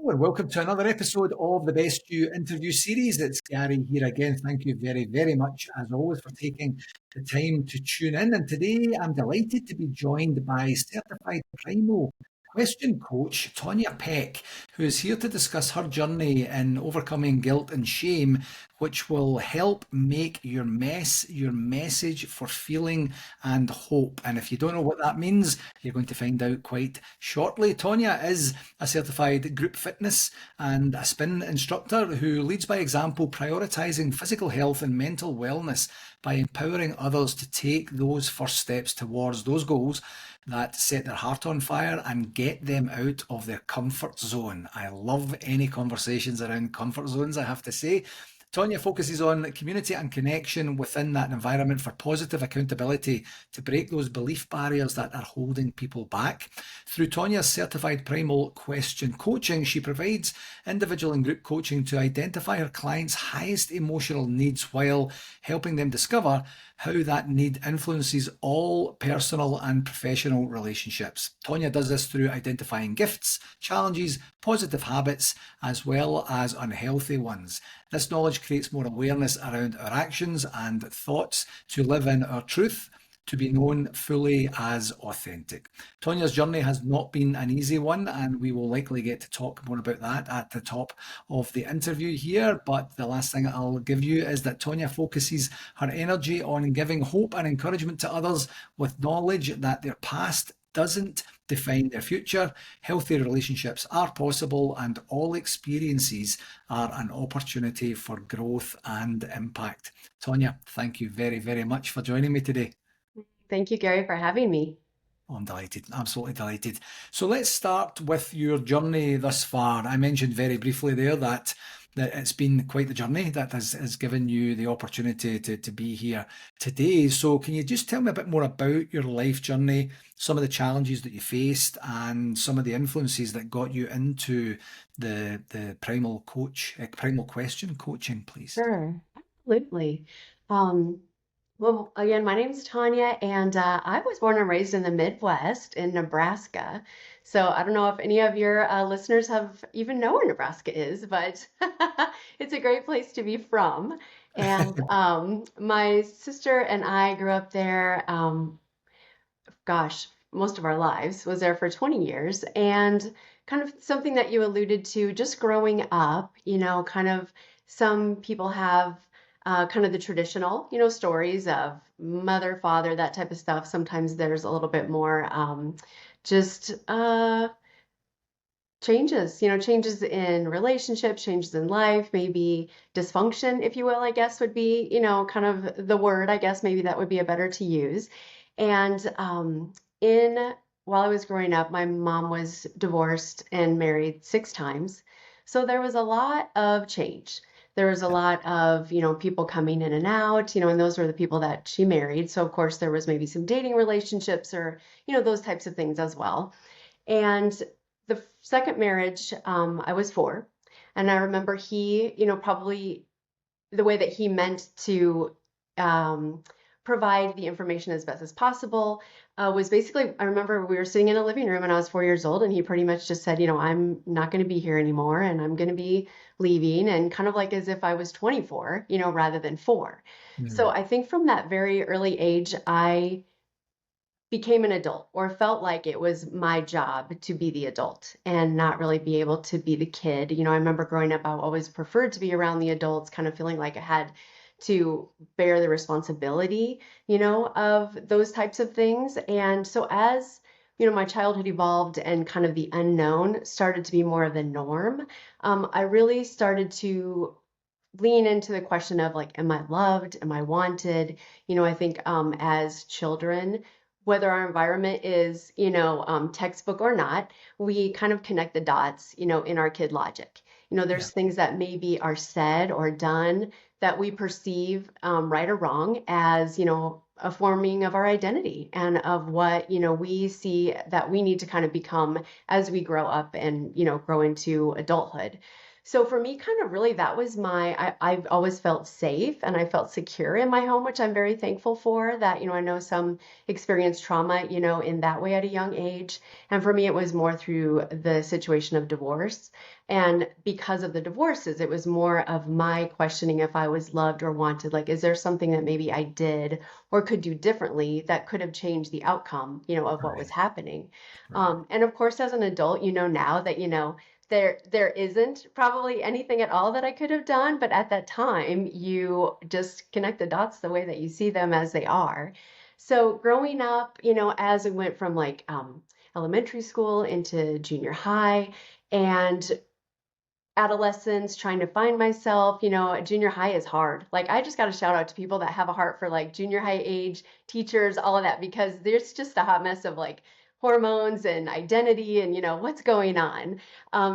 And welcome to another episode of the Best You interview series. It's Gary here again. Thank you very, very much, as always, for taking the time to tune in. And today I'm delighted to be joined by Certified Primal Question Coach Tonya Peck, who is here to discuss her journey in overcoming guilt and shame, which will help make your mess your message for feeling and hope. And if you don't know what that means, you're going to find out quite shortly. Tonya is a certified group fitness and a spin instructor who leads by example, prioritizing physical health and mental wellness by empowering others to take those first steps towards those goals that set their heart on fire and get them out of their comfort zone. I love any conversations around comfort zones, I have to say. Tonya focuses on community and connection within that environment for positive accountability to break those belief barriers that are holding people back. Through Tonya's Certified Primal Question Coaching, she provides individual and group coaching to identify her clients' highest emotional needs while helping them discover how that need influences all personal and professional relationships. Tonya does this through identifying gifts, challenges, positive habits, as well as unhealthy ones. This knowledge creates more awareness around our actions and thoughts to live in our truth, to be known fully as authentic. Tonya's journey has not been an easy one, and we will likely get to talk more about that at the top of the interview here. But the last thing I'll give you is that Tonya focuses her energy on giving hope and encouragement to others with knowledge that their past doesn't define their future. Healthy relationships are possible, and all experiences are an opportunity for growth and impact. Tonya, thank you very, very much for joining me today. Thank you, Gary, for having me. Oh, I'm delighted, absolutely delighted. So let's start with your journey thus far. I mentioned very briefly there that it's been quite the journey that has given you the opportunity to be here today. So can you just tell me a bit more about your life journey, some of the challenges that you faced, and some of the influences that got you into the primal question coaching, please? Sure, absolutely. Well, again, my name's Tonya, and I was born and raised in the Midwest in Nebraska. So I don't know if any of your listeners have even know where Nebraska is, but it's a great place to be from. And my sister and I grew up there, most of our lives, was there for 20 years. And kind of something that you alluded to, just growing up, kind of some people have kind of the traditional, stories of mother, father, that type of stuff. Sometimes there's a little bit more just changes in relationships, changes in life, maybe dysfunction, if you will, I guess would be, kind of the word, I guess maybe that would be a better to use. And while I was growing up, my mom was divorced and married 6 times. So there was a lot of change. There was a lot of, people coming in and out, and those were the people that she married. So of course there was maybe some dating relationships or, those types of things as well. And the second marriage, I was 4. And I remember he, probably the way that he meant to provide the information as best as possible was basically, I remember we were sitting in a living room and I was 4 years old, and he pretty much just said, I'm not going to be here anymore and I'm going to be leaving, and kind of like as if I was 24, rather than 4. So I think from that very early age, I became an adult, or felt like it was my job to be the adult and not really be able to be the kid. I remember growing up, I always preferred to be around the adults, kind of feeling like I had to bear the responsibility, of those types of things. And so as, my childhood evolved and kind of the unknown started to be more of the norm, I really started to lean into the question of like, am I loved? Am I wanted? I think as children, whether our environment is, textbook or not, we kind of connect the dots, in our kid logic. There's things that maybe are said or done that we perceive right or wrong as, a forming of our identity and of what, we see that we need to kind of become as we grow up and, grow into adulthood. So for me, kind of really that was I've always felt safe and I felt secure in my home, which I'm very thankful for that, I know some experience trauma, in that way at a young age. And for me, it was more through the situation of divorce. And because of the divorces, it was more of my questioning if I was loved or wanted. Like, is there something that maybe I did or could do differently that could have changed the outcome, of what was Right. happening? Right. And of course, as an adult, now that, there isn't probably anything at all that I could have done, but at that time, you just connect the dots the way that you see them as they are. So growing up, as we went from like elementary school into junior high, and adolescence, trying to find myself. Junior high is hard. Like, I just got to shout out to people that have a heart for like junior high age teachers, all of that, because there's just a hot mess of like hormones and identity and, what's going on.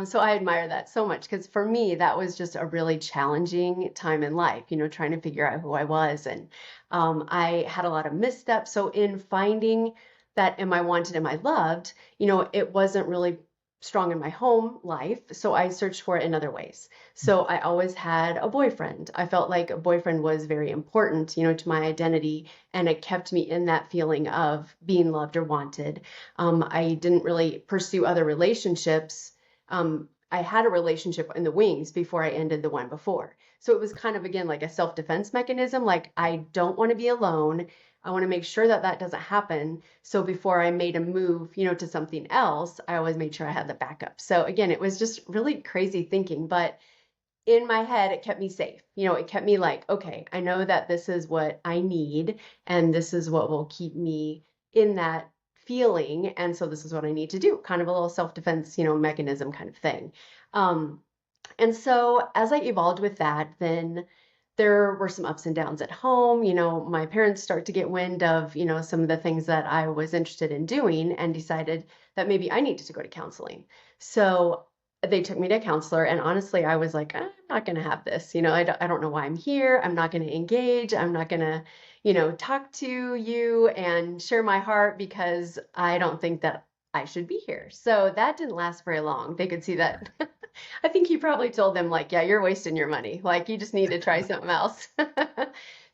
So I admire that so much because for me, that was just a really challenging time in life, trying to figure out who I was. And I had a lot of missteps. So in finding that am I wanted, am I loved, it wasn't really strong in my home life, so I searched for it in other ways. So I always had a boyfriend. I felt like a boyfriend was very important, to my identity, and it kept me in that feeling of being loved or wanted. I didn't really pursue other relationships. I had a relationship in the wings before I ended the one before. So it was kind of, again, like a self-defense mechanism. Like, I don't want to be alone. I want to make sure that that doesn't happen. So before I made a move, to something else, I always made sure I had the backup. So again, it was just really crazy thinking, but in my head, it kept me safe. It kept me like, okay, I know that this is what I need and this is what will keep me in that feeling. And so this is what I need to do. Kind of a little self-defense, mechanism kind of thing. Um, and so as I evolved with that, then there were some ups and downs at home. My parents start to get wind of, some of the things that I was interested in doing and decided that maybe I needed to go to counseling. So they took me to a counselor, and honestly, I was like, I'm not going to have this. I don't know why I'm here. I'm not going to engage. I'm not going to, talk to you and share my heart because I don't think that I should be here. So that didn't last very long. They could see that. I think he probably told them, like, yeah, you're wasting your money. Like, you just need to try something else.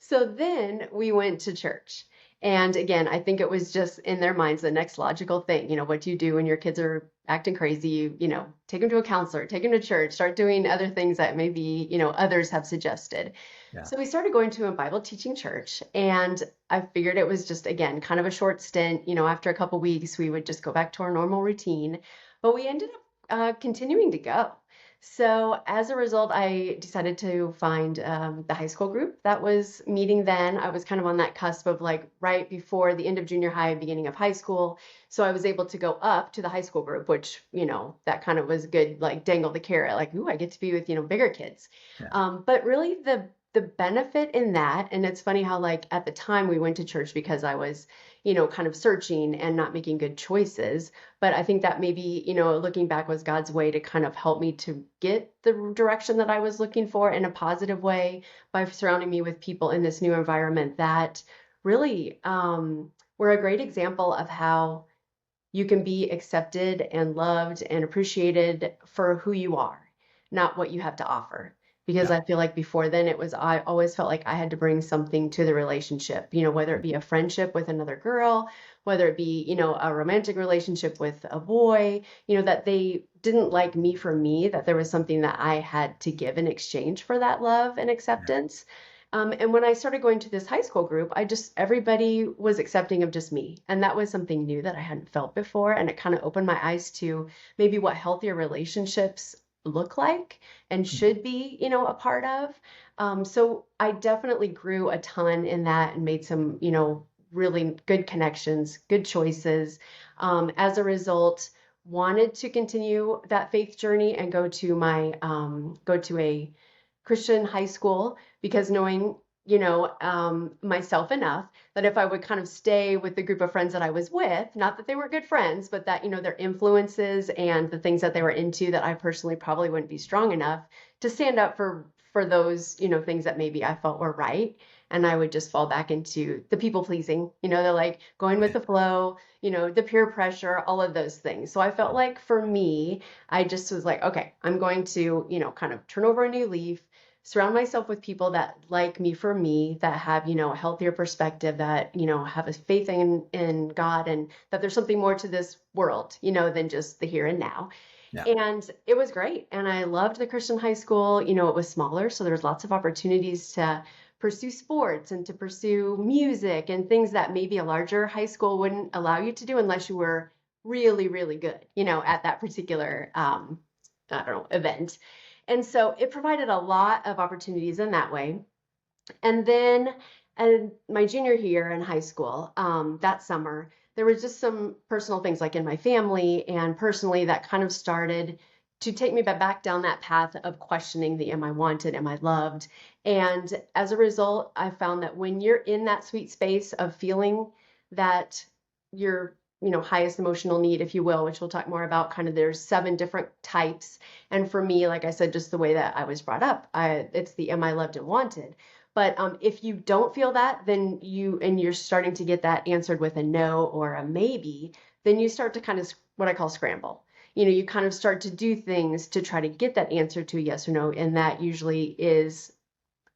So then we went to church. And again, I think it was just in their minds the next logical thing. What do you do when your kids are acting crazy? You take them to a counselor, take them to church, start doing other things that maybe, others have suggested. Yeah. So we started going to a Bible teaching church, and I figured it was just, again, kind of a short stint. After a couple weeks, we would just go back to our normal routine. But we ended up continuing to go. So as a result, I decided to find the high school group that was meeting then. I was kind of on that cusp of like right before the end of junior high, beginning of high school. So I was able to go up to the high school group, which, that kind of was good, like dangle the carrot, like, ooh, I get to be with, bigger kids. Yeah. But really the benefit in that, and it's funny how like at the time we went to church because I was, kind of searching and not making good choices. But I think that maybe, looking back was God's way to kind of help me to get the direction that I was looking for in a positive way by surrounding me with people in this new environment that really were a great example of how you can be accepted and loved and appreciated for who you are, not what you have to offer. Because Yeah. I feel like before then I always felt like I had to bring something to the relationship, whether it be a friendship with another girl, whether it be, a romantic relationship with a boy, that they didn't like me for me, that there was something that I had to give in exchange for that love and Yeah. acceptance. And when I started going to this high school group, everybody was accepting of just me. And that was something new that I hadn't felt before. And it kind of opened my eyes to maybe what healthier relationships look like and should be, a part of. So I definitely grew a ton in that and made some, really good connections, good choices. As a result, wanted to continue that faith journey and go to a Christian high school because knowing, myself enough that if I would kind of stay with the group of friends that I was with, not that they were good friends, but that, their influences and the things that they were into that I personally probably wouldn't be strong enough to stand up for those, things that maybe I felt were right. and I would just fall back into the people pleasing, they're like going with the flow, the peer pressure, all of those things. So I felt like for me, I just was like, okay, I'm going to, kind of turn over a new leaf, surround myself with people that like me for me, that have, a healthier perspective, that, have a faith in God, and that there's something more to this world, than just the here and now. Yeah. And it was great. And I loved the Christian high school. It was smaller, so there was lots of opportunities to pursue sports and to pursue music and things that maybe a larger high school wouldn't allow you to do unless you were really, really good, at that particular, I don't know, event. And so it provided a lot of opportunities in that way. And then my junior year in high school, that summer, there was just some personal things like in my family and personally that kind of started to take me back down that path of questioning the am I wanted, am I loved? And as a result, I found that when you're in that sweet space of feeling that your highest emotional need, if you will, which we'll talk more about, kind of there's 7 different types. And for me, like I said, just the way that I was brought up, it's the am I loved and wanted. But if you don't feel that, then you're starting to get that answered with a no or a maybe, then you start to kind of what I call scramble. You kind of start to do things to try to get that answer to a yes or no, and that usually is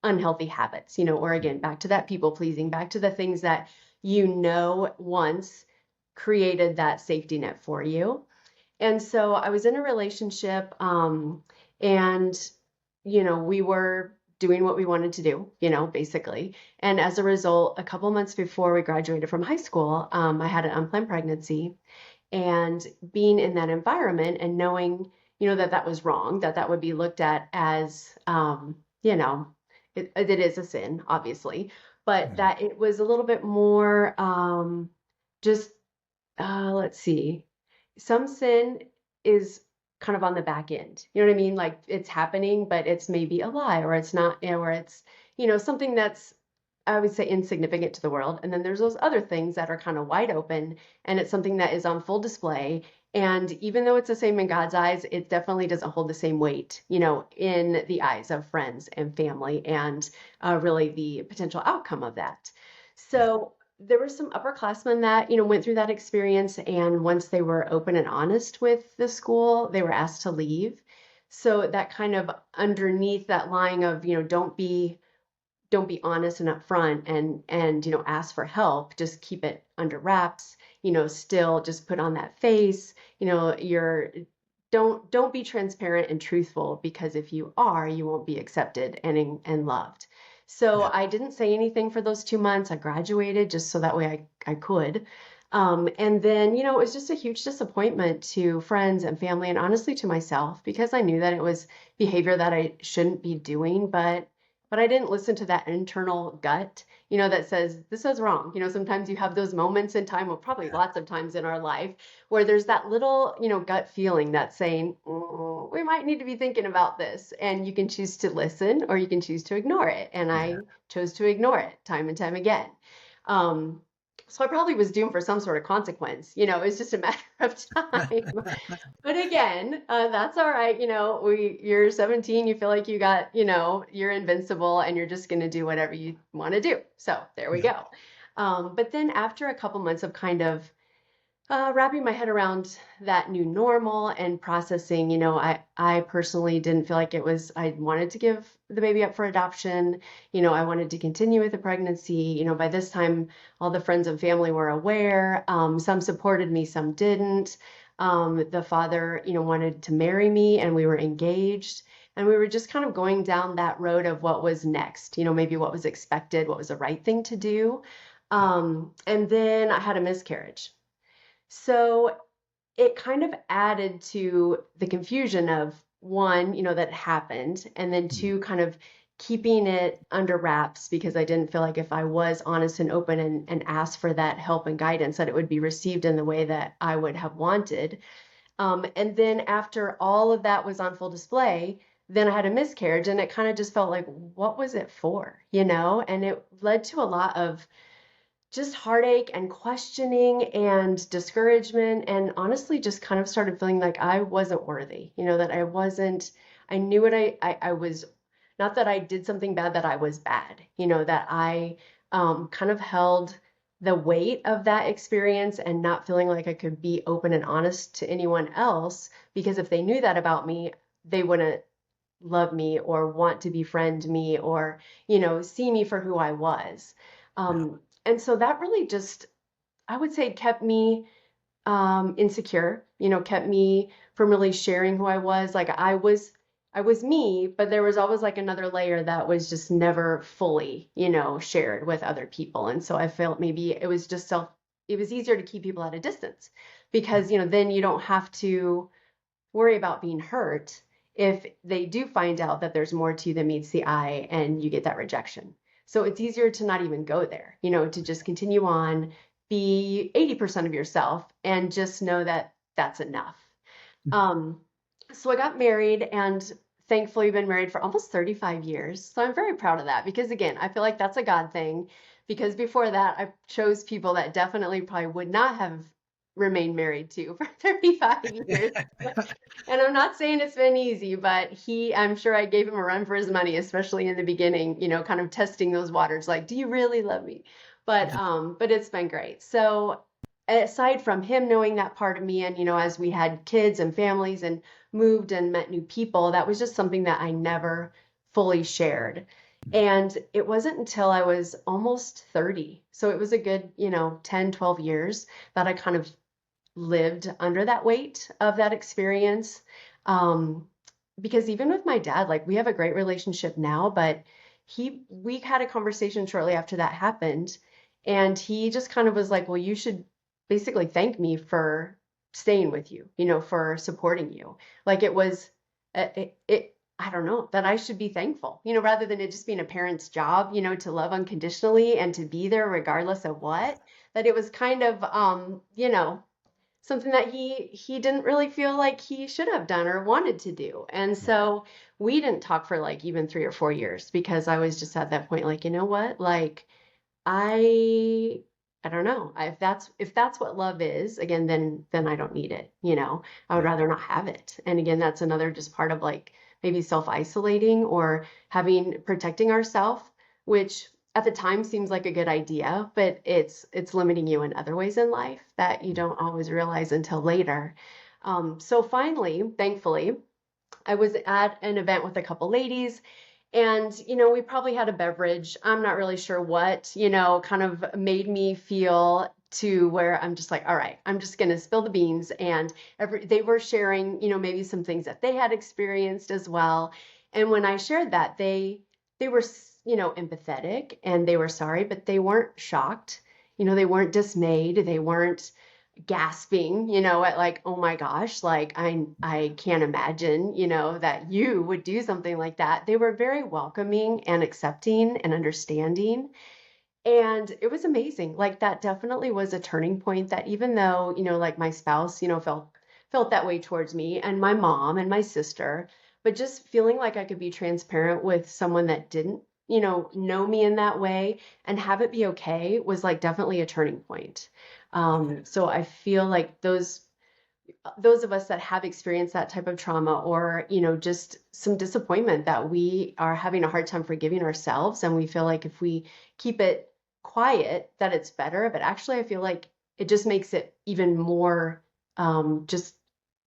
unhealthy habits, or again, back to that people pleasing, back to the things that once created that safety net for you. And so I was in a relationship, and we were doing what we wanted to do, basically. And as a result, a couple months before we graduated from high school, I had an unplanned pregnancy. And being in that environment and knowing, that was wrong, that would be looked at as, it is a sin, obviously, but that it was a little bit more just, let's see, some sin is kind of on the back end. You know what I mean? Like it's happening, but it's maybe a lie, or it's not, or it's, something that's, I would say, insignificant to the world. And then there's those other things that are kind of wide open, and it's something that is on full display. And even though it's the same in God's eyes, it definitely doesn't hold the same weight, in the eyes of friends and family, and really the potential outcome of that. So there were some upperclassmen that, went through that experience. And once they were open and honest with the school, they were asked to leave. So that kind of underneath that line of, don't be honest and upfront and ask for help, just keep it under wraps, still just put on that face, you're don't be transparent and truthful, because if you are, you won't be accepted and loved. So Yeah. I didn't say anything for those 2 months. I graduated just so that way I could. And then, it was just a huge disappointment to friends and family, and honestly to myself, because I knew that it was behavior that I shouldn't be doing, but I didn't listen to that internal gut, that says this is wrong. Sometimes you have those moments in time, well, probably lots of times in our life, where there's that little, gut feeling that's saying, we might need to be thinking about this. And you can choose to listen or you can choose to ignore it. And I chose to ignore it time and time again. So I probably was doomed for some sort of consequence. It's just a matter of time. But again, that's all right. You're 17, you feel like you got, you're invincible and you're just going to do whatever you want to do. So there we go. But then after a couple months of kind of wrapping my head around that new normal and processing, I personally didn't feel like I wanted to give the baby up for adoption. I wanted to continue with the pregnancy. By this time, all the friends and family were aware. Some supported me, some didn't. The father, wanted to marry me, and we were engaged. And we were just kind of going down that road of what was next, maybe what was expected, what was the right thing to do. And then I had a miscarriage. So it kind of added to the confusion of one, that happened, and then two, kind of keeping it under wraps, because I didn't feel like if I was honest and open and asked for that help and guidance, that it would be received in the way that I would have wanted. And then after all of that was on full display, then I had a miscarriage, and it kind of just felt like, what was it for, And it led to a lot of just heartache and questioning and discouragement, and honestly just kind of started feeling like I wasn't worthy, that I knew what I was not that I did something bad, that I was bad, that I kind of held the weight of that experience and not feeling like I could be open and honest to anyone else, because if they knew that about me, they wouldn't love me or want to befriend me or, see me for who I was. Yeah. And so that really just, I would say, kept me insecure, kept me from really sharing who I was. Like I was me, but there was always like another layer that was just never fully, shared with other people. And so I felt maybe it was easier to keep people at a distance because, then you don't have to worry about being hurt if they do find out that there's more to you than meets the eye and you get that rejection. So it's easier to not even go there, to just continue on, be 80% of yourself and just know that that's enough. Um, so I got married and thankfully been married for almost 35 years. So I'm very proud of that because again, I feel like that's a God thing because before that I chose people that definitely probably would not have remained married to for 35 years. And I'm not saying it's been easy, but I'm sure I gave him a run for his money, especially in the beginning, kind of testing those waters, like, do you really love me? But it's been great. So aside from him knowing that part of me and, as we had kids and families and moved and met new people, that was just something that I never fully shared. And it wasn't until I was almost 30. So it was a good, 10, 12 years that I kind of lived under that weight of that experience. Um, because even with my dad, like we have a great relationship now, but we had a conversation shortly after that happened, and he just kind of was like, well, you should basically thank me for staying with you, for supporting you. Like it was, I don't know, that I should be thankful, rather than it just being a parent's job, to love unconditionally and to be there regardless of what, that it was kind of, something that he didn't really feel like he should have done or wanted to do. And so we didn't talk for like even 3 or 4 years because I was just at that point like, you know what? Like I I don't know. If that's what love is, again, then I don't need it, I would Yeah. rather not have it. And again, that's another just part of like maybe self-isolating or having protecting ourselves, which at the time seems like a good idea, but it's limiting you in other ways in life that you don't always realize until later. So finally, thankfully, I was at an event with a couple ladies and, we probably had a beverage. I'm not really sure what, kind of made me feel to where I'm just like, all right, I'm just going to spill the beans. And they were sharing, maybe some things that they had experienced as well. And when I shared that, they were, empathetic and they were sorry, but they weren't shocked. They weren't dismayed. They weren't gasping, at like, oh my gosh, like I can't imagine, that you would do something like that. They were very welcoming and accepting and understanding. And it was amazing. Like that definitely was a turning point that even though, like my spouse, felt that way towards me and my mom and my sister, but just feeling like I could be transparent with someone that didn't, know me in that way and have it be okay was like definitely a turning point. So I feel like those of us that have experienced that type of trauma or, just some disappointment that we are having a hard time forgiving ourselves and we feel like if we keep it quiet that it's better, but actually I feel like it just makes it even more just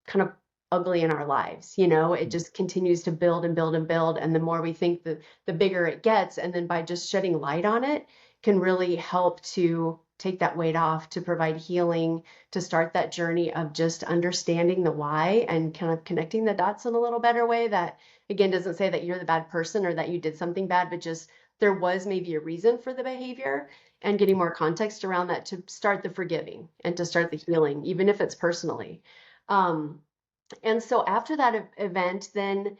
kind of ugly in our lives. It just continues to build and build and build, and the more we think, the bigger it gets, and then by just shedding light on it can really help to take that weight off, to provide healing, to start that journey of just understanding the why and kind of connecting the dots in a little better way that, again, doesn't say that you're the bad person or that you did something bad, but just there was maybe a reason for the behavior, and getting more context around that to start the forgiving and to start the healing, even if it's personally. Um, and so after that event, then,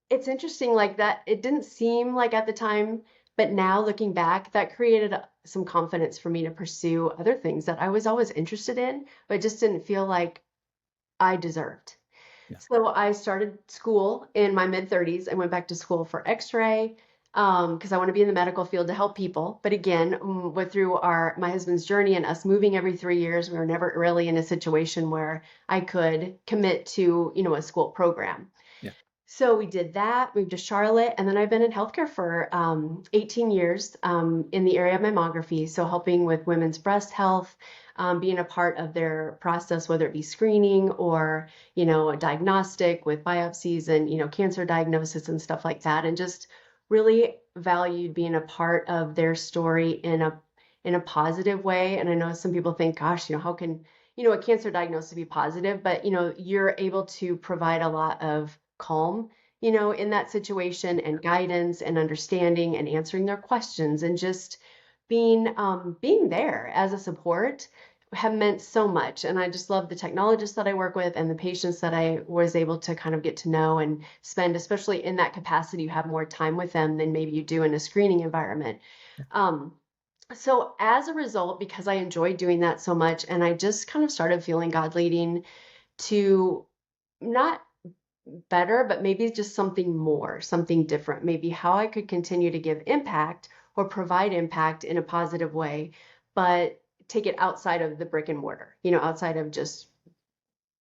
it's interesting like that. It didn't seem like at the time, but now looking back, that created some confidence for me to pursue other things that I was always interested in, but just didn't feel like I deserved. Yeah. So I started school in my mid 30s. I went back to school for X-ray because I want to be in the medical field to help people. But again, through my husband's journey and us moving every 3 years, we were never really in a situation where I could commit to, a school program. Yeah. So we did that, moved to Charlotte, and then I've been in healthcare for 18 years in the area of mammography. So helping with women's breast health, being a part of their process, whether it be screening or, a diagnostic with biopsies and, cancer diagnosis and stuff like that. And just really valued being a part of their story in a positive way. And I know some people think, gosh, how can, a cancer diagnosis be positive? But, you're able to provide a lot of calm, in that situation and guidance and understanding and answering their questions and just being there as a support have meant so much. And I just love the technologists that I work with and the patients that I was able to kind of get to know and spend, especially in that capacity, you have more time with them than maybe you do in a screening environment. Um, so as a result, because I enjoyed doing that so much, and I just kind of started feeling God leading to not better, but maybe just something more, something different, maybe how I could continue to give impact or provide impact in a positive way, but take it outside of the brick and mortar, outside of just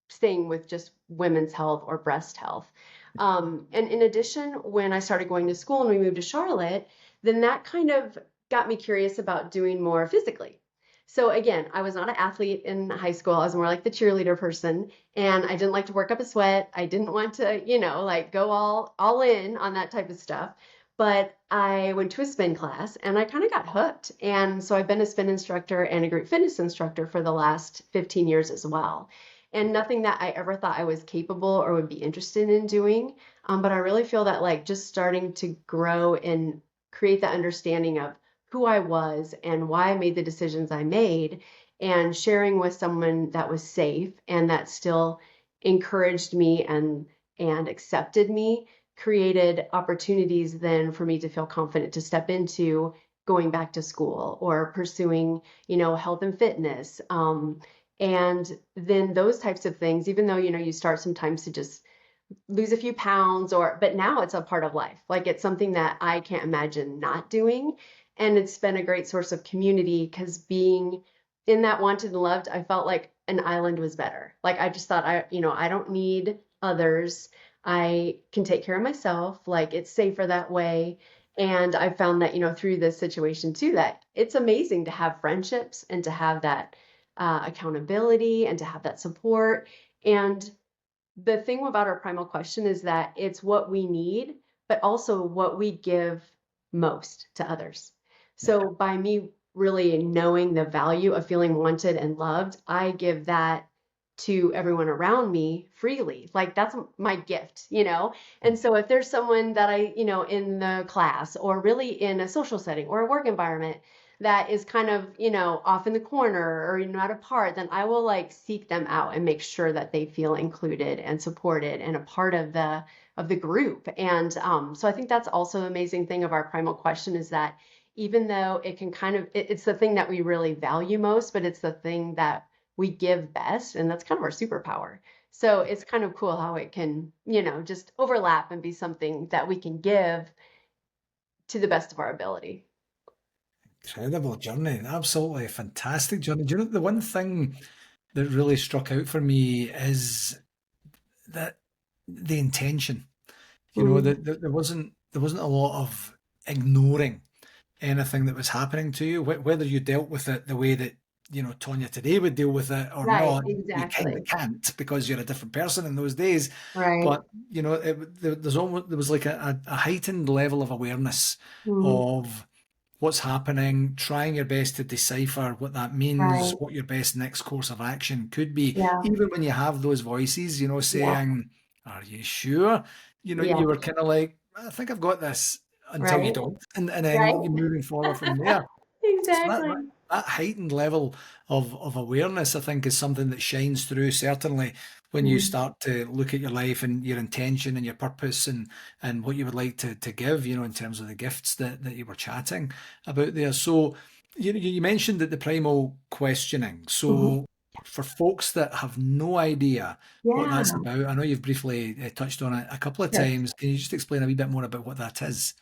staying with just women's health or breast health. And in addition, when I started going to school and we moved to Charlotte, then that kind of got me curious about doing more physically. So again, I was not an athlete in high school. I was more like the cheerleader person, and I didn't like to work up a sweat. I didn't want to, like go all in on that type of stuff. But I went to a spin class and I kind of got hooked. And so I've been a spin instructor and a group fitness instructor for the last 15 years as well, and nothing that I ever thought I was capable or would be interested in doing. But I really feel that like just starting to grow and create that understanding of who I was and why I made the decisions I made, and sharing with someone that was safe and that still encouraged me and accepted me, created opportunities then for me to feel confident to step into going back to school or pursuing, health and fitness. And then those types of things, even though, you start sometimes to just lose a few pounds, but now it's a part of life. Like it's something that I can't imagine not doing. And it's been a great source of community because being in that wanted and loved, I felt like an island was better. Like I just thought I don't need others. I can take care of myself. Like it's safer that way. And I found that, through this situation too, that it's amazing to have friendships and to have that accountability and to have that support. And the thing about our primal question is that it's what we need, but also what we give most to others. So by me really knowing the value of feeling wanted and loved, I give that to everyone around me freely. Like that's my gift. And so if there's someone that in the class or really in a social setting or a work environment that is kind of, off in the corner or, not a part, then I will like seek them out and make sure that they feel included and supported and a part of the group. And so I think that's also the amazing thing of our primal question is that even though it can it's the thing that we really value most, but it's the thing that we give best, and that's kind of our superpower. So it's kind of cool how it can, just overlap and be something that we can give to the best of our ability. Incredible journey. Absolutely fantastic journey. Do you know the one thing that really struck out for me is that the intention. Mm, That there wasn't a lot of ignoring anything that was happening to you, whether you dealt with it the way that Tonya today would deal with it or right, not. You kind of exactly. can't because you're a different person in those days. Right. But there was like a heightened level of awareness Mm, of what's happening, trying your best to decipher what that means, right. what your best next course of action could be, Yeah. even when you have those voices, Yeah. saying, "Are you sure?" Yeah. You were kind of like, "I think I've got this," until you Right. don't, and then Right. you're moving forward from there. So Exactly. that heightened level of awareness, I think, is something that shines through, certainly when you Mm, start to look at your life and your intention and your purpose and what you would like to give, in terms of the gifts that you were chatting about there. So you mentioned that the primal questioning. mhm. So for folks that have no idea what Yeah. that's about, I know you've briefly touched on it a couple of Sure. times. Can you just explain a wee bit more about what that is?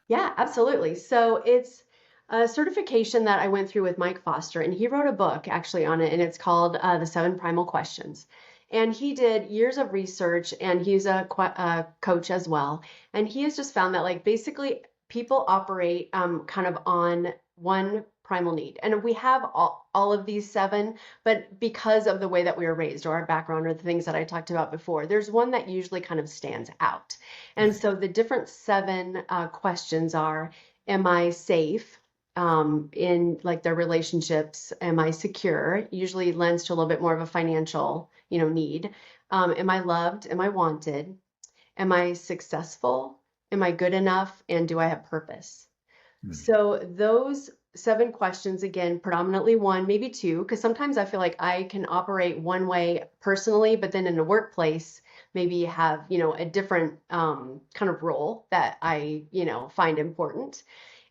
Yeah, absolutely. So it's a certification that I went through with Mike Foster, and he wrote a book actually on it, and it's called The Seven Primal Questions. And he did years of research, and he's a coach as well. And he has just found that, like, basically people operate kind of on one primal need. And we have all of these seven, but because of the way that we were raised or our background or the things that I talked about before, there's one that usually kind of stands out. And Right. so the different seven questions are, am I safe? In like their relationships, am I secure? Usually lends to a little bit more of a financial, need. Am I loved? Am I wanted? Am I successful? Am I good enough? And do I have purpose? Mm. So those seven questions, again, predominantly one, maybe two, because sometimes I feel like I can operate one way personally, but then in a workplace, maybe have, a different kind of role that I, find important.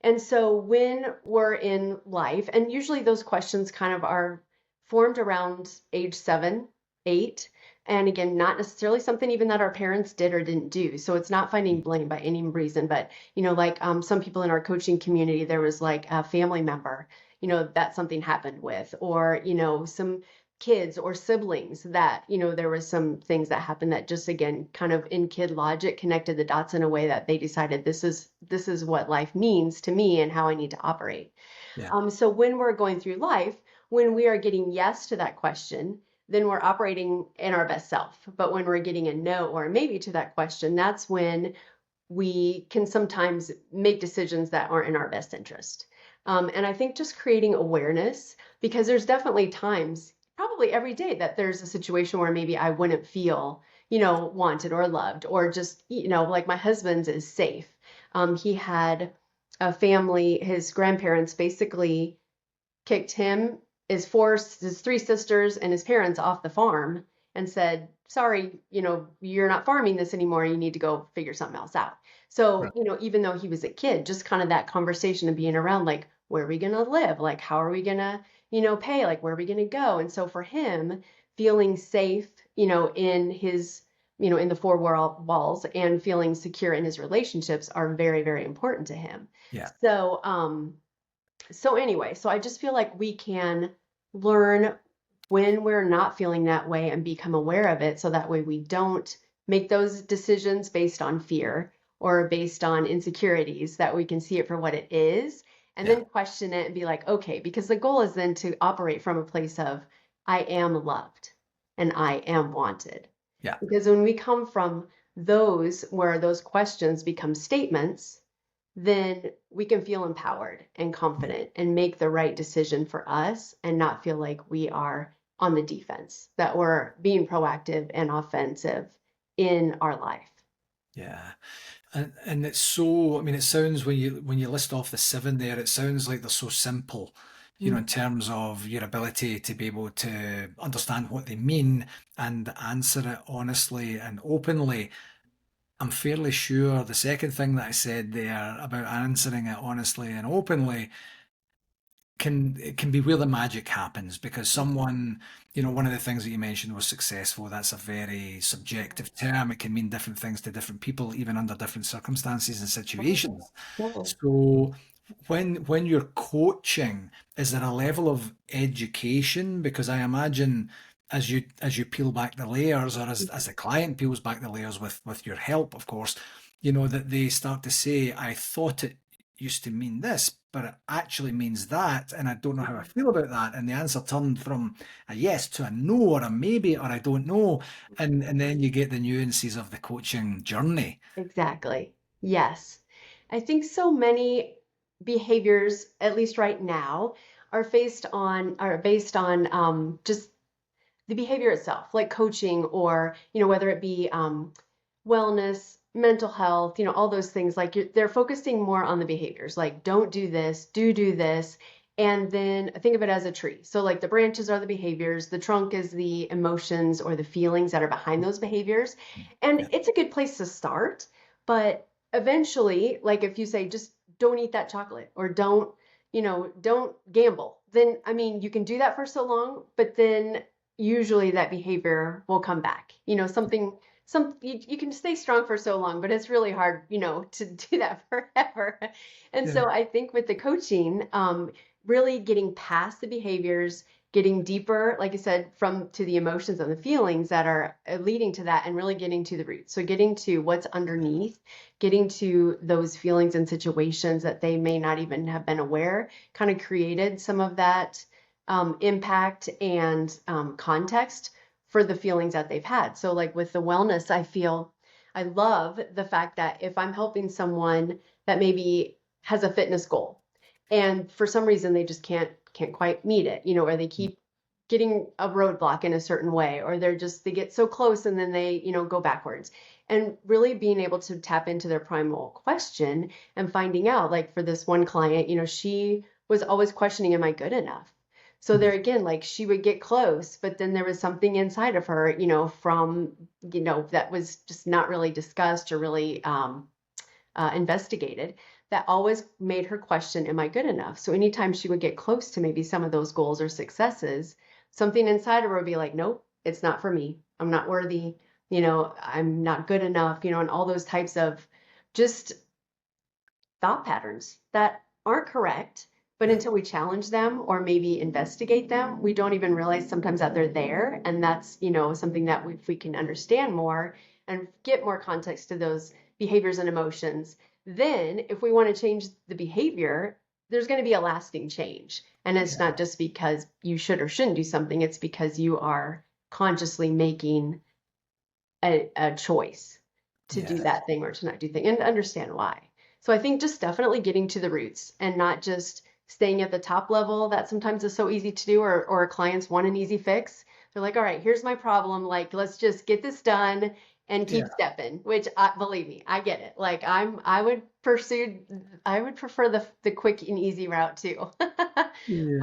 And so when we're in life, and usually those questions kind of are formed around age 7, 8. And again, not necessarily something even that our parents did or didn't do. So it's not finding blame by any reason, but like some people in our coaching community, there was like a family member, that something happened with, or, some kids or siblings that, there was some things that happened that just, again, kind of in kid logic connected the dots in a way that they decided this is what life means to me and how I need to operate. Yeah. So when we're going through life, when we are getting yes to that question, then we're operating in our best self. But when we're getting a no or a maybe to that question, that's when we can sometimes make decisions that aren't in our best interest. And I think just creating awareness, because there's definitely times, probably every day, that there's a situation where maybe I wouldn't feel, wanted or loved, or just, like my husband's is safe. He had a family, his grandparents basically kicked him, his three sisters, and his parents off the farm and said, sorry, you're not farming this anymore. You need to go figure something else out. So, Right. even though he was a kid, just kind of that conversation of being around, like, where are we going to live? Like, how are we going to, pay? Like, where are we going to go? And so for him, feeling safe, in his, in the four walls, and feeling secure in his relationships are very, very important to him. Yeah. So anyway, so I just feel like we can learn when we're not feeling that way and become aware of it, so that way we don't make those decisions based on fear or based on insecurities, that we can see it for what it is and Yeah. then question it and be like, okay, because the goal is then to operate from a place of, I am loved and I am wanted. Yeah. Because when we come from those, where those questions become statements, then we can feel empowered and confident and make the right decision for us, and not feel like we are on the defense, that we're being proactive and offensive in our life. Yeah. And it's so, I mean, it sounds, when you list off the seven there, it sounds like they're so simple, in Mm. terms of your ability to be able to understand what they mean and answer it honestly and openly. I'm fairly sure the second thing that I said there about answering it honestly and openly can be where the magic happens, because someone, one of the things that you mentioned was successful. That's a very subjective term. It can mean different things to different people, even under different circumstances and Totally. situations. Totally. So when you're coaching, is there a level of education? Because I imagine as you peel back the layers, or as the client peels back the layers with your help, of course, that they start to say, I thought it used to mean this, but it actually means that, and I don't know how I feel about that. And the answer turned from a yes to a no, or a maybe, or I don't know. And then you get the nuances of the coaching journey. Exactly. Yes. I think so many behaviors, at least right now, are based on just the behavior itself, like coaching, or, whether it be wellness, mental health, all those things. Like, they're focusing more on the behaviors, like, don't do this, do this. And then think of it as a tree. So, like, the branches are the behaviors, the trunk is the emotions or the feelings that are behind those behaviors. And Yeah. it's a good place to start. But eventually, like, if you say, just don't eat that chocolate, or don't gamble, then, I mean, you can do that for so long, but then usually that behavior will come back. You can stay strong for so long, but it's really hard, to do that forever. And Yeah. so I think with the coaching, really getting past the behaviors, getting deeper, like I said, from to the emotions and the feelings that are leading to that, and really getting to the root. So getting to what's underneath, getting to those feelings and situations that they may not even have been aware, kind of created some of that impact and context for the feelings that they've had. So like with the wellness, I love the fact that if I'm helping someone that maybe has a fitness goal, and for some reason they just can't quite meet it, or they keep getting a roadblock in a certain way, or they get so close and then they, go backwards. And really being able to tap into their primal question and finding out, like for this one client, she was always questioning, am I good enough? So there again, like she would get close, but then there was something inside of her, from, that was just not really discussed or really investigated, that always made her question, am I good enough? So anytime she would get close to maybe some of those goals or successes, something inside of her would be like, nope, it's not for me. I'm not worthy. I'm not good enough, and all those types of just thought patterns that aren't correct. But Yeah. until we challenge them or maybe investigate them, we don't even realize sometimes that they're there. And that's, something that if we can understand more and get more context to those behaviors and emotions, then if we want to change the behavior, there's going to be a lasting change. And it's Yeah. not just because you should or shouldn't do something, it's because you are consciously making a choice to do Yeah. that thing or to not do thing and understand why. So I think just definitely getting to the roots and not just staying at the top level that sometimes is so easy to do, or clients want an easy fix. They're like, all right, here's my problem. Like, let's just get this done and keep Yeah. stepping, which believe me, I get it. Like I would prefer the quick and easy route too. Yeah.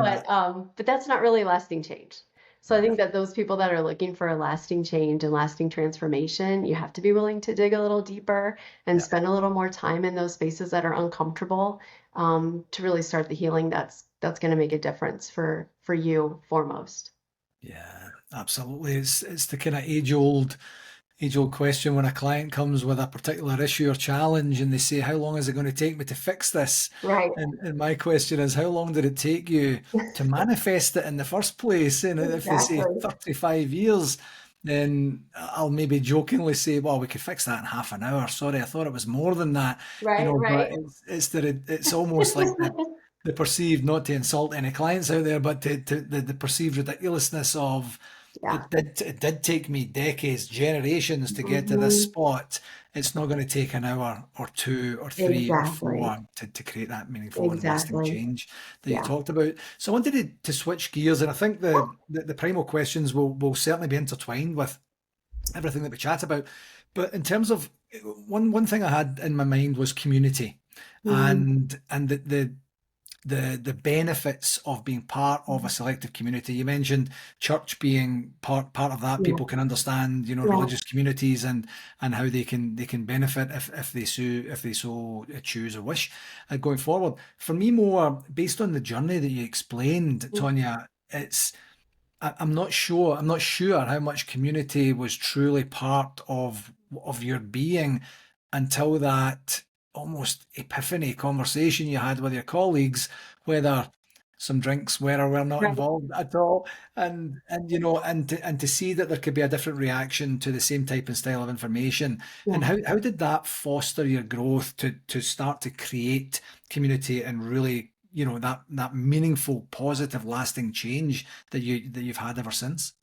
But that's not really lasting change. So I Yeah. think that those people that are looking for a lasting change and lasting transformation, you have to be willing to dig a little deeper and Yeah. spend a little more time in those spaces that are uncomfortable, to really start the healing that's going to make a difference for you foremost. Yeah. Absolutely. It's the kind of age old question when a client comes with a particular issue or challenge and they say, how long is it going to take me to fix this? Right. And my question is, how long did it take you to manifest it in the first place? And if they say Exactly. 35 years, then I'll maybe jokingly say, well, we could fix that in half an hour. Sorry, I thought it was more than that, Right, but right. it's almost like the perceived, not to insult any clients out there, but to the perceived ridiculousness of Yeah. it did take me decades, generations to get to this Hmm. spot. It's not going to take an hour or two or three or Exactly. four to create that meaningful and lasting Exactly. change that you Yeah. talked about. So I wanted to switch gears, and I think the primal questions will certainly be intertwined with everything that we chat about. But in terms of one thing I had in my mind was community, Hmm. and the benefits of being part of a selective community. You mentioned church being part of that. Yeah. People can understand, Yeah. religious communities and how they can benefit if they so choose or wish going forward. For me, more based on the journey that you explained, Tonya, I'm not sure. I'm not sure how much community was truly part of your being until that almost epiphany conversation you had with your colleagues, whether some drinks were or were not Right. involved at all, and to see that there could be a different reaction to the same type and style of information, and Yeah. how did that foster your growth to start to create community and really that meaningful, positive, lasting change that you've had ever since?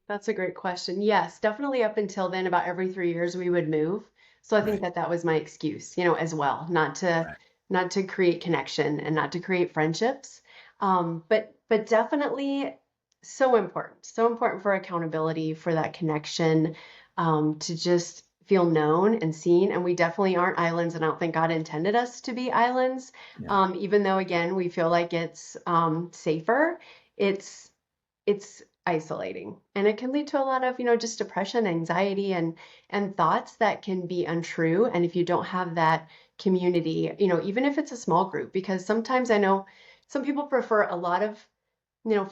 That's a great question. Yes, definitely up until then, about every 3 years we would move. So I think Right, that was my excuse, as well, right, not to create connection and not to create friendships. But definitely so important for accountability, for that connection, to just feel known and seen. And we definitely aren't islands, and I don't think God intended us to be islands. yeah, Even though again we feel like it's safer, it's it's isolating, and it can lead to a lot of just depression, anxiety, and thoughts that can be untrue. And if you don't have that community, even if it's a small group, because sometimes I know some people prefer a lot of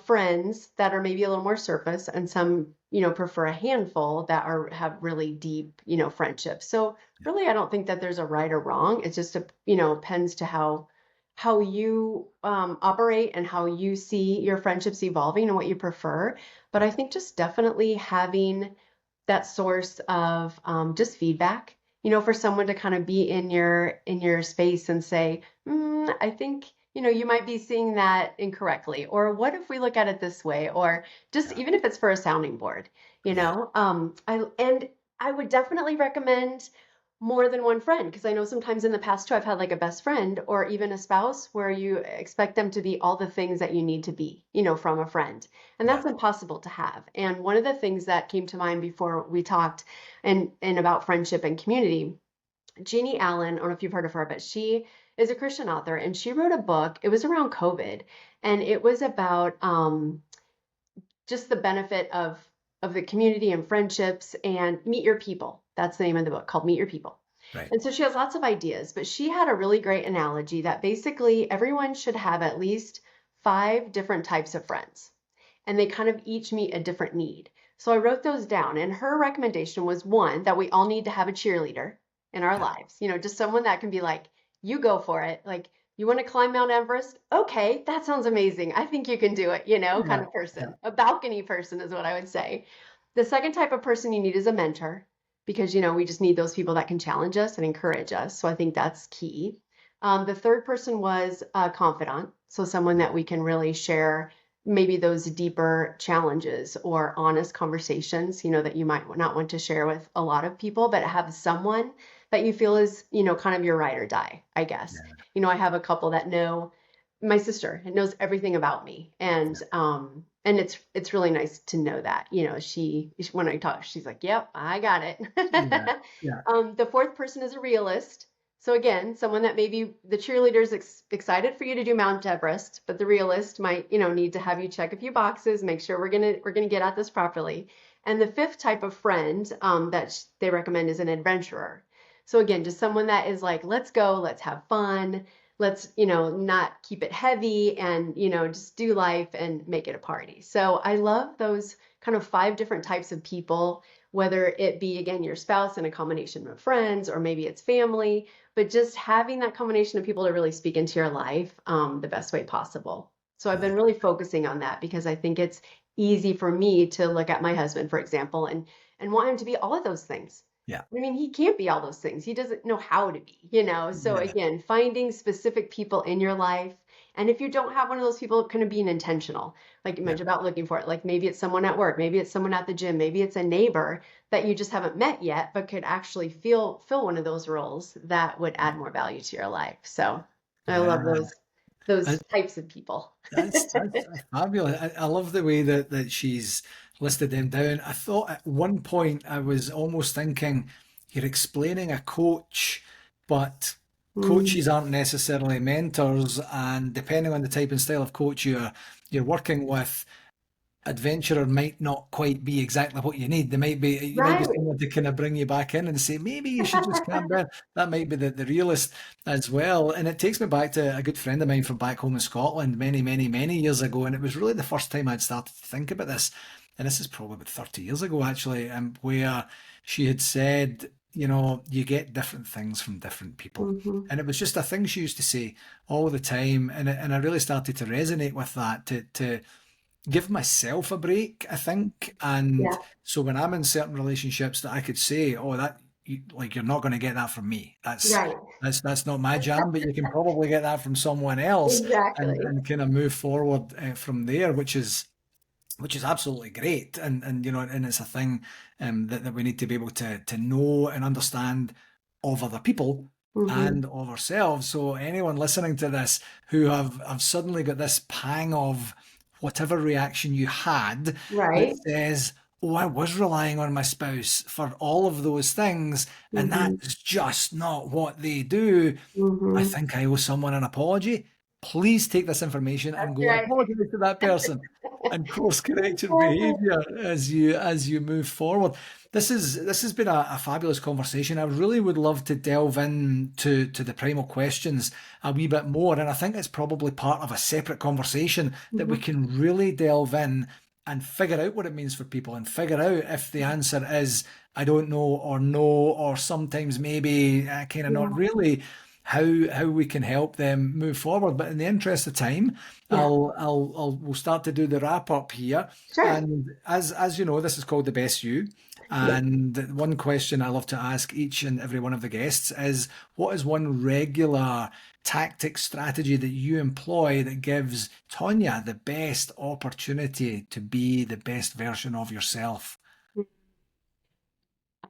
friends that are maybe a little more surface, and some prefer a handful that are have really deep friendships. So yeah, really I don't think that there's a right or wrong. It's just a depends to how you operate and how you see your friendships evolving and what you prefer. But I think just definitely having that source of just feedback, for someone to kind of be in your space and say, I think, you might be seeing that incorrectly, or what if we look at it this way, or just Yeah. even if it's for a sounding board, Yeah. I would definitely recommend more than one friend, because I know sometimes in the past too, I've had like a best friend or even a spouse where you expect them to be all the things that you need to be, from a friend. And Yeah. that's impossible to have. And one of the things that came to mind before we talked and about friendship and community, Jeannie Allen, I don't know if you've heard of her, but she is a Christian author and she wrote a book. It was around COVID, and it was about just the benefit of the community and friendships and meet your people. That's the name of the book, called Meet Your People. Right. And so she has lots of ideas, but she had a really great analogy that basically everyone should have at least 5 different types of friends, and they kind of each meet a different need. So I wrote those down, and her recommendation was one, that we all need to have a cheerleader in our Yeah. lives, just someone that can be like, you go for it. Like, you want to climb Mount Everest? Okay, that sounds amazing. I think you can do it, Yeah. kind of Yeah. person. A balcony person is what I would say. The second type of person you need is a mentor, because, we just need those people that can challenge us and encourage us. So I think that's key. The third person was a confidant. So someone that we can really share maybe those deeper challenges or honest conversations, that you might not want to share with a lot of people, but have someone that you feel is, kind of your ride or die, I guess. Yeah. I have a couple that know my sister and knows everything about me. And it's really nice to know that, she, when I talk, she's like, yep, I got it. Yeah. Yeah. The fourth person is a realist. So again, someone that maybe the cheerleader's excited for you to do Mount Everest, but the realist might, need to have you check a few boxes, make sure we're gonna get at this properly. And the fifth type of friend that they recommend is an adventurer. So again, just someone that is like, let's go, let's have fun, let's, not keep it heavy, and, just do life and make it a party. So I love those kind of 5 different types of people, whether it be, again, your spouse and a combination of friends, or maybe it's family, but just having that combination of people to really speak into your life the best way possible. So I've been really focusing on that, because I think it's easy for me to look at my husband, for example, and want him to be all of those things. Yeah. I mean, he can't be all those things. He doesn't know how to be, So Yeah. again, finding specific people in your life. And if you don't have one of those people, kind of being intentional, like you Yeah. mentioned about looking for it. Like maybe it's someone at work, maybe it's someone at the gym, maybe it's a neighbor that you just haven't met yet, but could actually fill one of those roles that would add more value to your life. So I love Yeah. those types of people. That's fabulous. I love the way that she's listed them down. I thought at one point I was almost thinking you're explaining a coach, but Mm, coaches aren't necessarily mentors, and depending on the type and style of coach you're working with, adventurer might not quite be exactly what you need. You might be right. someone to kind of bring you back in and say, maybe you should just calm down. That might be the realist as well. And it takes me back to a good friend of mine from back home in Scotland many, many, many years ago. And it was really the first time I'd started to think about this. And this is probably about 30 years ago, actually, where she had said, you get different things from different people. Hmm. And it was just a thing she used to say all the time. And I really started to resonate with that, to give myself a break, I think. And Yeah, so when I'm in certain relationships, that I could say, oh, like you're not going to get that from me. right. That's not my jam, but you can probably get that from someone else, Exactly. and kind of move forward from there, which is absolutely great. And and it's a thing that we need to be able to know and understand of other people Hmm. and of ourselves. So anyone listening to this who have suddenly got this pang of whatever reaction you had that Right. says, oh, I was relying on my spouse for all of those things, and Hmm. that's just not what they do. I Hmm. think I owe someone an apology. Please take this information and That's go and right. apologize to that person and course correct your behavior as you move forward. This has been a fabulous conversation. I really would love to delve in to the primal questions a wee bit more, and I think it's probably part of a separate conversation that we Hmm. can really delve in and figure out what it means for people, and figure out if the answer is I don't know, or no, or sometimes maybe kind of not Yeah. really. how we can help them move forward. But in the interest of time, Yeah, we'll start to do the wrap up here. sure. And as you know, this is called the best you. Yeah. And one question I love to ask each and every one of the guests is, what is one regular tactic strategy that you employ that gives Tonya the best opportunity to be the best version of yourself?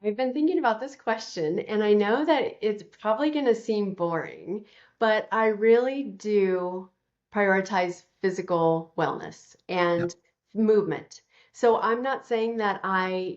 I've been thinking about this question, and I know that it's probably going to seem boring, but I really do prioritize physical wellness Yep. and movement. So I'm not saying that I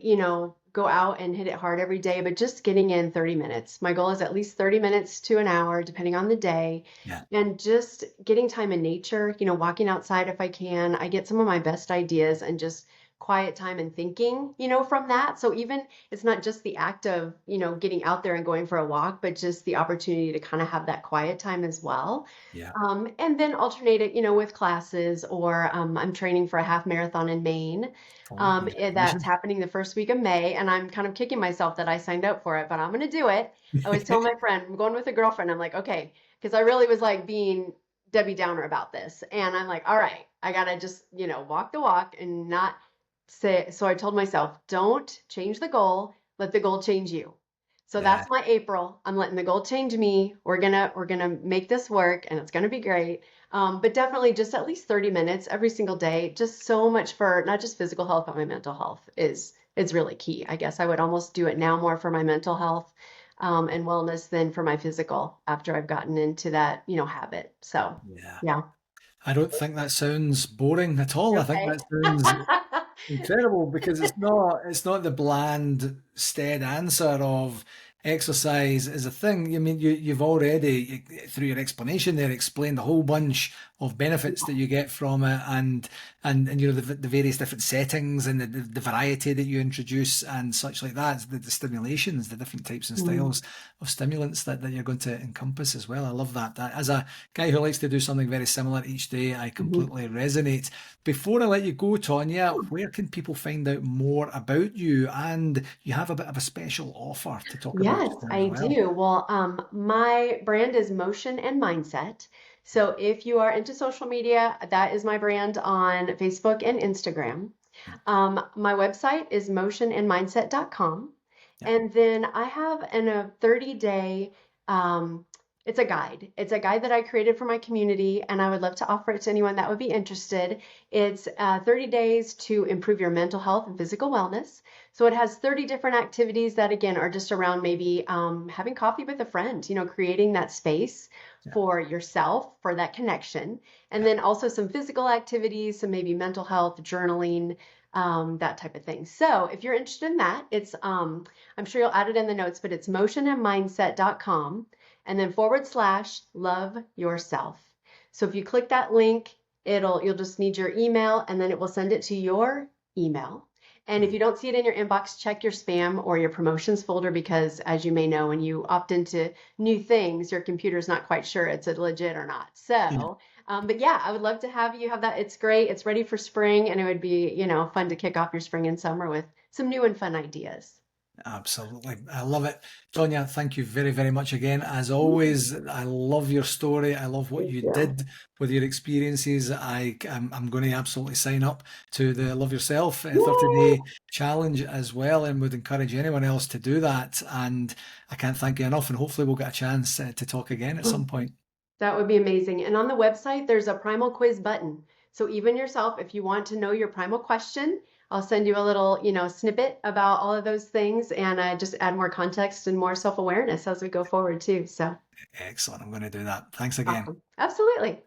go out and hit it hard every day, but just getting in 30 minutes. My goal is at least 30 minutes to an hour, depending on the day. Yeah. And just getting time in nature, walking outside if I can. I get some of my best ideas and just quiet time and thinking, from that. So even it's not just the act of getting out there and going for a walk, but just the opportunity to kind of have that quiet time as well. Yeah. And then alternate it with classes, or I'm training for a half marathon in Maine. Oh, That's congratulations. happening the first week of May, and I'm kind of kicking myself that I signed up for it, but I'm going to do it. I always tell my friend, I'm going with a girlfriend. I'm like, okay, because I really was like being Debbie Downer about this. And I'm like, all right, I got to just walk the walk and not say. So I told myself, don't change the goal, let the goal change you. So Yeah. that's my April. I'm letting the goal change me. We're gonna make this work, and it's gonna be great. But definitely just at least 30 minutes every single day. Just so much for not just physical health, but my mental health is really key. I guess I would almost do it now more for my mental health and wellness than for my physical after I've gotten into that habit. So Yeah. yeah. I don't think that sounds boring at all. I think Okay. that sounds incredible because it's not the bland, stead answer of exercise is a thing. I mean, you've already through your explanation there explained a whole bunch of benefits that you get from it, and the various different settings and the variety that you introduce and such like that. The stimulations, the different types and Mm, styles of stimulants that you're going to encompass as well. I love that. As a guy who likes to do something very similar each day, I mhm. completely resonate. Before I let you go, Tonya, where can people find out more about you? And you have a bit of a special offer to talk about Yes, just now as I well. do. Well, my brand is Motion and Mindset. So if you are into social media, that is my brand on Facebook and Instagram. Yeah, My website is motionandmindset.com. yeah, And then I have a 30-day, it's a guide. It's a guide that I created for my community, and I would love to offer it to anyone that would be interested. It's 30 days to improve your mental health and physical wellness. So it has 30 different activities that, again, are just around maybe having coffee with a friend, creating that space yeah, for yourself, for that connection. And yeah. then also some physical activities, some maybe mental health, journaling, that type of thing. So if you're interested in that, I'm sure you'll add it in the notes, but it's motionandmindset.com and then /love yourself. So if you click that link, you'll just need your email, and then it will send it to your email. And if Mm. you don't see it in your inbox, check your spam or your promotions folder, because as you may know, when you opt into new things, your computer's not quite sure it's a legit or not. Yeah. But yeah, I would love to have you have that. It's great. It's ready for spring, and it would be fun to kick off your spring and summer with some new and fun ideas. Absolutely. I love it. Tonya, thank you very, very much again. As always, I love your story. I love what Thank you you. did with your experiences. I'm going to absolutely sign up to the Love Yourself 30-day challenge as well, and would encourage anyone else to do that. And I can't thank you enough. And hopefully we'll get a chance to talk again at Yay! some point. That would be amazing. And on the website, there's a primal quiz button. So even yourself, if you want to know your primal question, I'll send you a little snippet about all of those things, and just add more context and more self-awareness as we go forward too. So Excellent. I'm going to do that. Thanks again. awesome. Absolutely.